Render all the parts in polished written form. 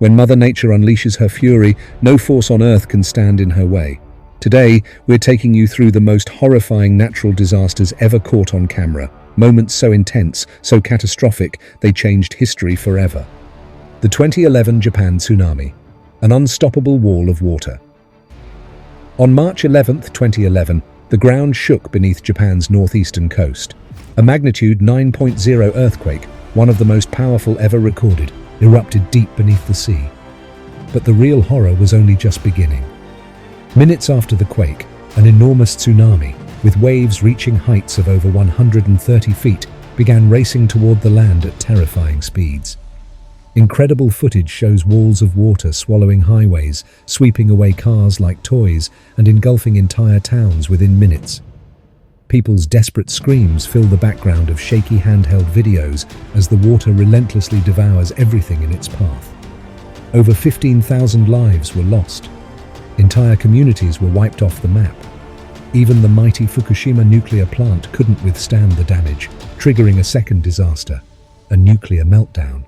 When Mother Nature unleashes her fury, no force on Earth can stand in her way. Today, we're taking you through the most horrifying natural disasters ever caught on camera. Moments so intense, so catastrophic, they changed history forever. The 2011 Japan tsunami, an unstoppable wall of water. On March 11, 2011, the ground shook beneath Japan's northeastern coast. A magnitude 9.0 earthquake, one of the most powerful ever recorded, erupted deep beneath the sea. But the real horror was only just beginning. Minutes after the quake, an enormous tsunami, with waves reaching heights of over 130 feet, began racing toward the land at terrifying speeds. Incredible footage shows walls of water swallowing highways, sweeping away cars like toys, and engulfing entire towns within minutes. People's desperate screams fill the background of shaky handheld videos as the water relentlessly devours everything in its path. Over 15,000 lives were lost. Entire communities were wiped off the map. Even the mighty Fukushima nuclear plant couldn't withstand the damage, triggering a second disaster, a nuclear meltdown.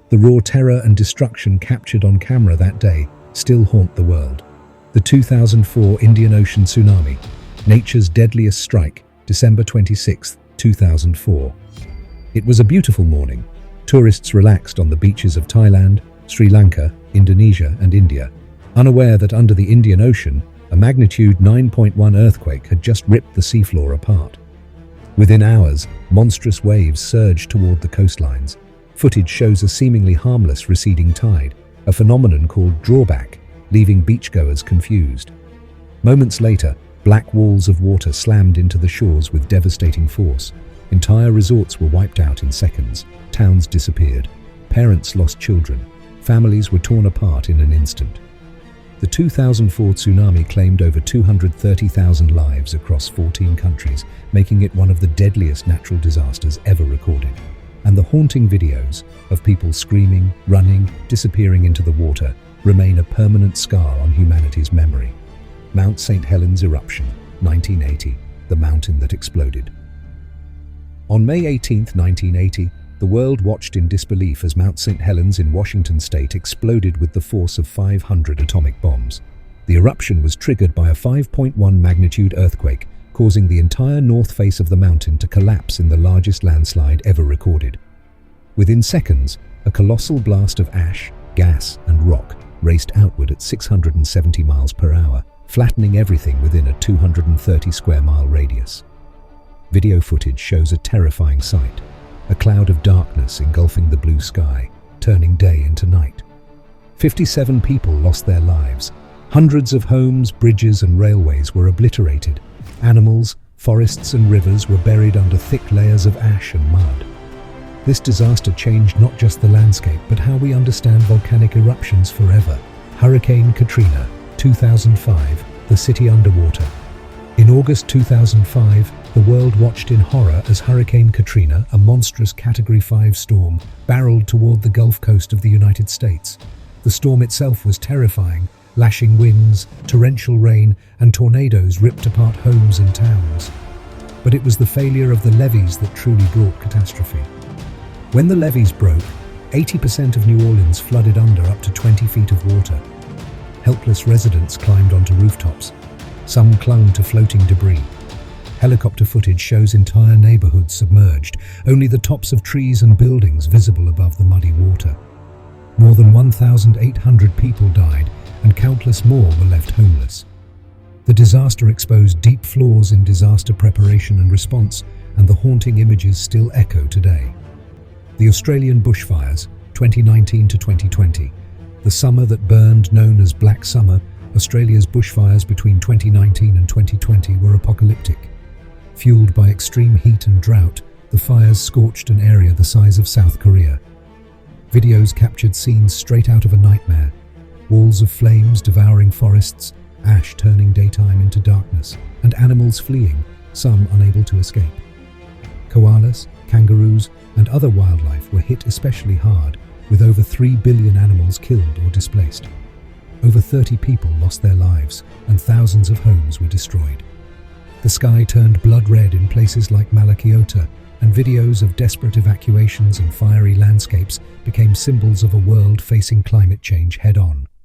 The raw terror and destruction captured on camera that day still haunt the world. The 2004 Indian Ocean tsunami, nature's deadliest strike, December 26, 2004. It was a beautiful morning. Tourists relaxed on the beaches of Thailand, Sri Lanka, Indonesia, and India, unaware that under the Indian Ocean, a magnitude 9.1 earthquake had just ripped the seafloor apart. Within hours, monstrous waves surged toward the coastlines. Footage shows a seemingly harmless receding tide, a phenomenon called drawback, leaving beachgoers confused. Moments later, black walls of water slammed into the shores with devastating force. Entire resorts were wiped out in seconds. Towns disappeared. Parents lost children. Families were torn apart in an instant. The 2004 tsunami claimed over 230,000 lives across 14 countries, making it one of the deadliest natural disasters ever recorded. And the haunting videos of people screaming, running, disappearing into the water remain a permanent scar on humanity's memory. Mount St. Helens Eruption, 1980, the mountain that exploded. On May 18, 1980, the world watched in disbelief as Mount St. Helens in Washington state exploded with the force of 500 atomic bombs. The eruption was triggered by a 5.1 magnitude earthquake, causing the entire north face of the mountain to collapse in the largest landslide ever recorded. Within seconds, a colossal blast of ash, gas, and rock raced outward at 670 miles per hour, flattening everything within a 230 square mile radius. Video footage shows a terrifying sight. A cloud of darkness engulfing the blue sky, turning day into night. 57 people lost their lives. Hundreds of homes, bridges, and railways were obliterated. Animals, forests, and rivers were buried under thick layers of ash and mud. This disaster changed not just the landscape, but how we understand volcanic eruptions forever. Hurricane Katrina, 2005, the city underwater. In August 2005, the world watched in horror as Hurricane Katrina, a monstrous Category 5 storm, barreled toward the Gulf Coast of the United States. The storm itself was terrifying. Lashing winds, torrential rain, and tornadoes ripped apart homes and towns. But it was the failure of the levees that truly brought catastrophe. When the levees broke, 80% of New Orleans flooded under up to 20 feet of water. Helpless residents climbed onto rooftops. Some clung to floating debris. Helicopter footage shows entire neighborhoods submerged, only the tops of trees and buildings visible above the muddy water. More than 1,800 people died, and countless more were left homeless. The disaster exposed deep flaws in disaster preparation and response, and the haunting images still echo today. The Australian bushfires, 2019 to 2020. The summer that burned, known as Black Summer, Australia's bushfires between 2019 and 2020 were apocalyptic. Fueled by extreme heat and drought, the fires scorched an area the size of South Korea. Videos captured scenes straight out of a nightmare. Walls of flames devouring forests, ash turning daytime into darkness, and animals fleeing, some unable to escape. Koalas, kangaroos, and other wildlife were hit especially hard, with over 3 billion animals killed or displaced. Over 30 people lost their lives, and thousands of homes were destroyed. The sky turned blood red in places like Malakiota, and videos of desperate evacuations and fiery landscapes became symbols of a world facing climate change head-on.